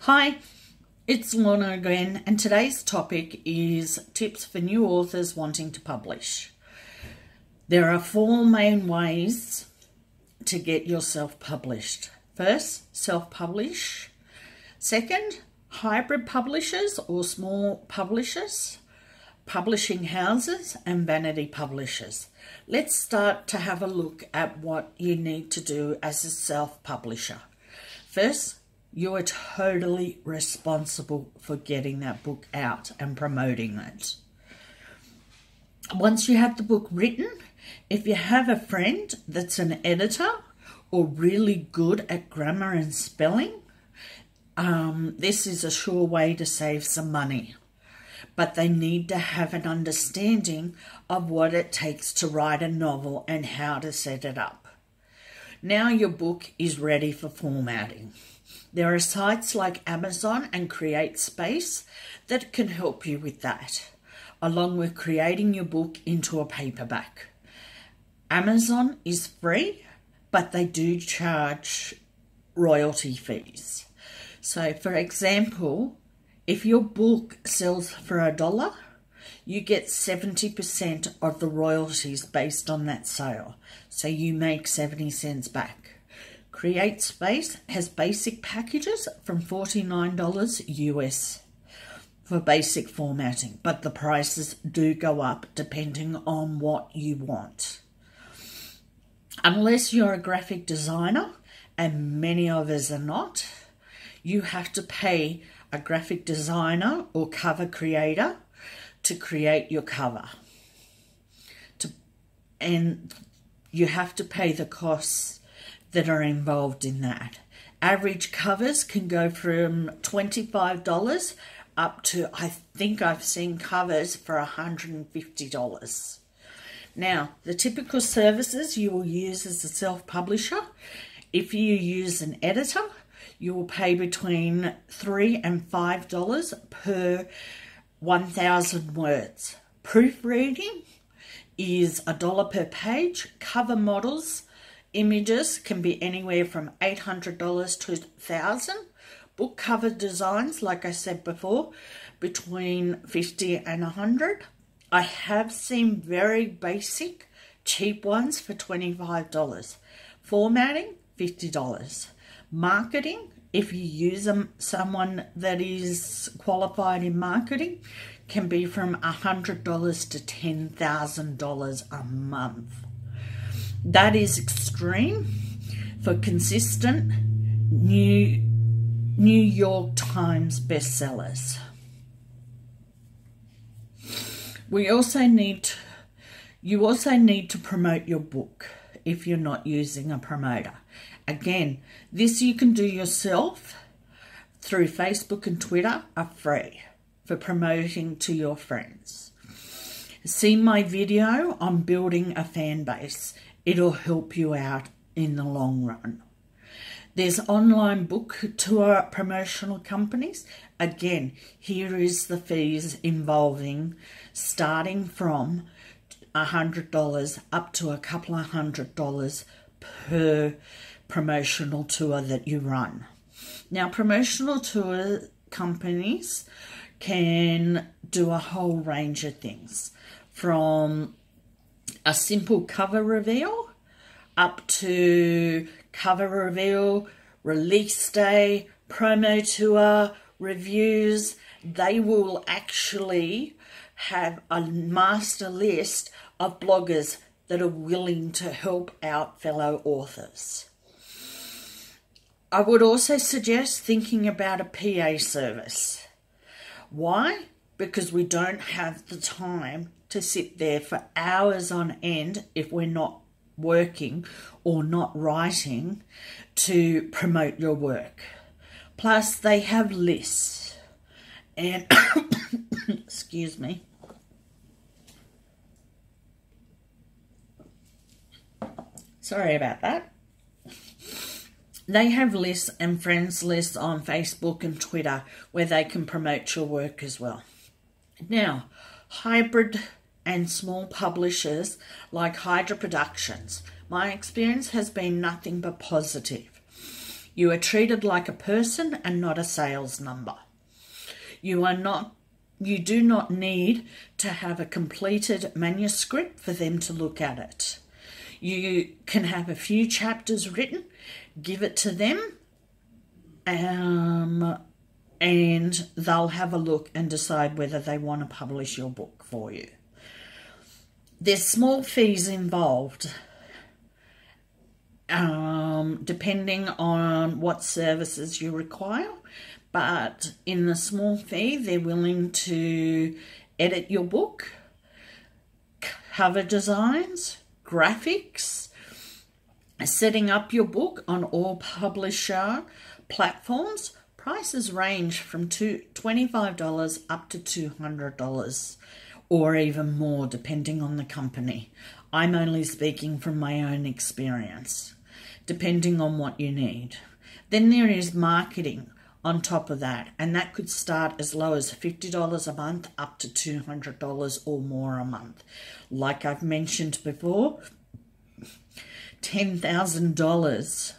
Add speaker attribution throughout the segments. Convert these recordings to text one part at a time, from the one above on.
Speaker 1: Hi, it's Lorna again, and today's topic is tips for new authors wanting to publish. There are four main ways to get yourself published. First, self-publish. Second, hybrid publishers or small publishers, publishing houses, and vanity publishers. Let's start to have a look at what you need to do as a self-publisher. First, you are totally responsible for getting that book out and promoting it. Once you have the book written, if you have a friend that's an editor or really good at grammar and spelling, this is a sure way to save some money. But they need to have an understanding of what it takes to write a novel and how to set it up. Now your book is ready for formatting. There are sites like Amazon and CreateSpace that can help you with that, along with creating your book into a paperback. Amazon is free, but they do charge royalty fees. So, for example, if your book sells for $1, you get 70% of the royalties based on that sale. So you make 70 cents back. CreateSpace has basic packages from $49 US for basic formatting, but the prices do go up depending on what you want. Unless you're a graphic designer, and many of us are not, you have to pay a graphic designer or cover creator to create your cover. And you have to pay the costs that are involved in that. Average covers can go from $25 up to, I think I've seen covers for $150. Now, the typical services you will use as a self-publisher, if you use an editor, you will pay between $3 and $5 per 1,000 words. Proofreading is $1 per page. Cover models, images can be anywhere from $800 to $1,000. Book cover designs, like I said before, between $50 and $100. I have seen very basic, cheap ones for $25. Formatting, $50. Marketing, if you use someone that is qualified in marketing, can be from $100 to $10,000 a month. That is extreme for consistent New York Times bestsellers. You also need to promote your book if you're not using a promoter. Again, this you can do yourself through Facebook and Twitter are free for promoting to your friends. See my video on building a fan base. It'll help you out in the long run. There's online book tour promotional companies. Again, here is the fees involving starting from $100 up to a couple of $100 per promotional tour that you run. Now, promotional tour companies can do a whole range of things, from a simple cover reveal up to cover reveal, release day, promo tour, reviews. They will actually have a master list of bloggers that are willing to help out fellow authors. I would also suggest thinking about a PA service. Why? Because we don't have the time to sit there for hours on end if we're not working or not writing to promote your work. Plus, they have lists. And, excuse me. Sorry about that. They have lists and friends lists on Facebook and Twitter where they can promote your work as well. Now, hybrid and small publishers like Hydra Productions. My experience has been nothing but positive. You are treated like a person and not a sales number. You do not need to have a completed manuscript for them to look at it. You can have a few chapters written, give it to them, and they'll have a look and decide whether they want to publish your book for you. There's small fees involved, depending on what services you require, but in the small fee, they're willing to edit your book, cover designs, graphics, setting up your book on all publisher platforms. Prices range from $25 up to $200 or even more, depending on the company. I'm only speaking from my own experience, depending on what you need. Then there is marketing on top of that, and that could start as low as $50 a month up to $200 or more a month. Like I've mentioned before, $10,000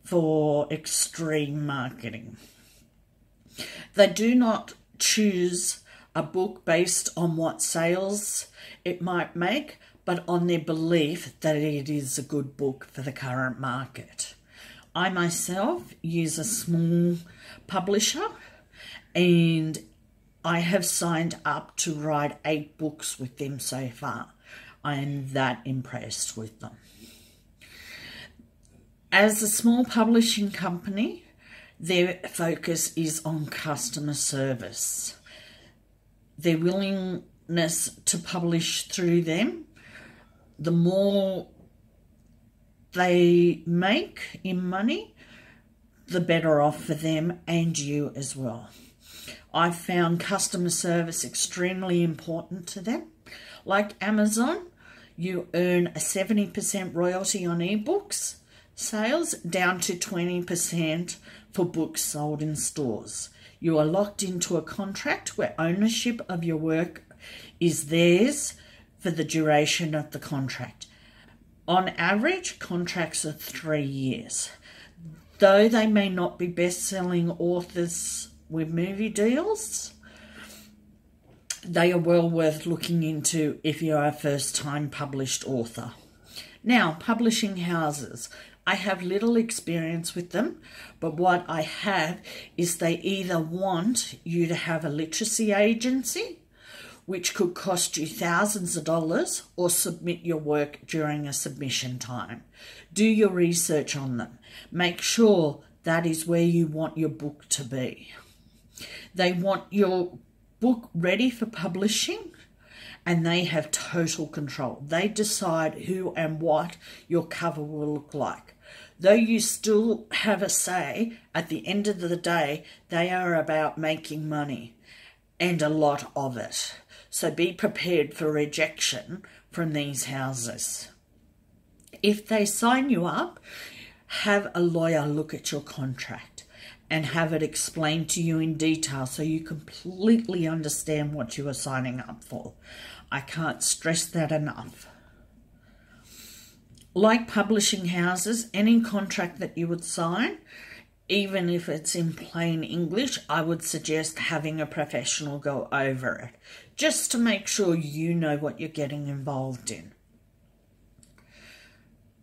Speaker 1: for extreme marketing. They do not choose a book based on what sales it might make, but on their belief that it is a good book for the current market. I myself use a small publisher, and I have signed up to write 8 books with them so far. I am that impressed with them. As a small publishing company, their focus is on customer service. Their willingness to publish through them, the more they make in money, the better off for them and you as well. I've found customer service extremely important to them. Like Amazon, you earn a 70% royalty on ebooks sales down to 20% for books sold in stores. You are locked into a contract where ownership of your work is theirs for the duration of the contract. On average, contracts are 3 years. Though they may not be best-selling authors with movie deals, they are well worth looking into if you are a first-time published author. Now, publishing houses. I have little experience with them, but what I have is they either want you to have a literacy agency, which could cost you thousands of dollars, or submit your work during a submission time. Do your research on them. Make sure that is where you want your book to be. They want your book ready for publishing, and they have total control. They decide who and what your cover will look like. Though you still have a say, at the end of the day, they are about making money, and a lot of it. So be prepared for rejection from these houses. If they sign you up, have a lawyer look at your contract and have it explained to you in detail so you completely understand what you are signing up for. I can't stress that enough. Like publishing houses, any contract that you would sign, even if it's in plain English, I would suggest having a professional go over it, just to make sure you know what you're getting involved in.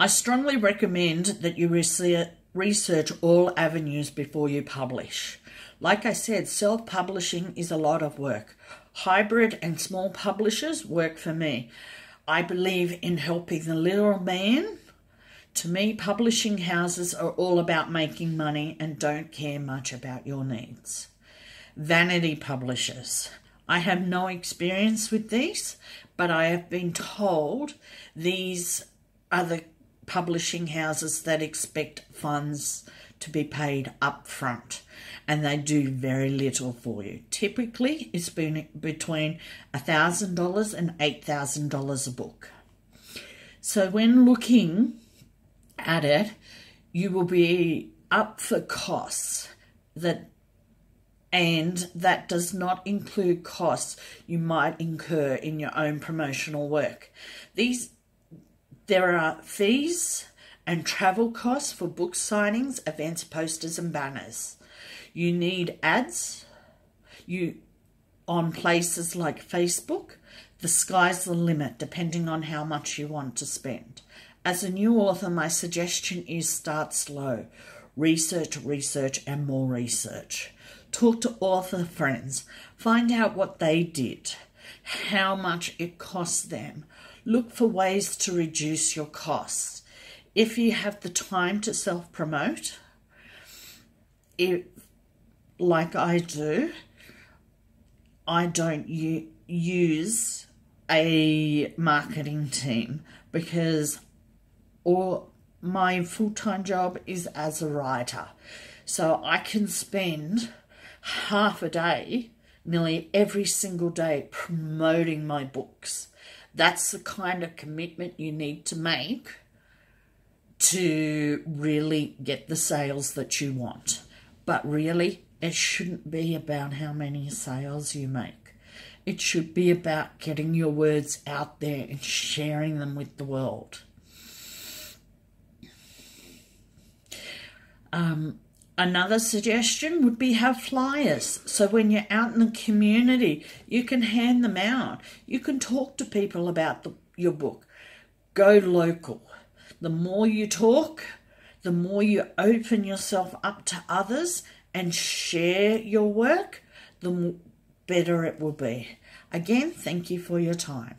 Speaker 1: I strongly recommend that you research all avenues before you publish. Like I said, self-publishing is a lot of work. Hybrid and small publishers work for me. I believe in helping the little man. To me, publishing houses are all about making money and don't care much about your needs. Vanity publishers. I have no experience with these, but I have been told these are the publishing houses that expect funds to be paid up front, and they do very little for you. Typically, it's been between $1,000 and $8,000 a book. So when looking at it, you will be up for costs, and that does not include costs you might incur in your own promotional work. There are fees and travel costs for book signings, events, posters and banners. You need ads on places like Facebook. The sky's the limit depending on how much you want to spend. As a new author, my suggestion is start slow. Research, research and more research. Talk to author friends. Find out what they did, how much it cost them. Look for ways to reduce your costs. If you have the time to self-promote, like I do, I don't use a marketing team because my full-time job is as a writer. So I can spend half a day, nearly every single day, promoting my books. That's the kind of commitment you need to make to really get the sales that you want. But really, it shouldn't be about how many sales you make. It should be about getting your words out there and sharing them with the world. Another suggestion would be have flyers. So when you're out in the community, you can hand them out. You can talk to people about your book. Go local. The more you talk, the more you open yourself up to others and share your work, the better it will be. Again, thank you for your time.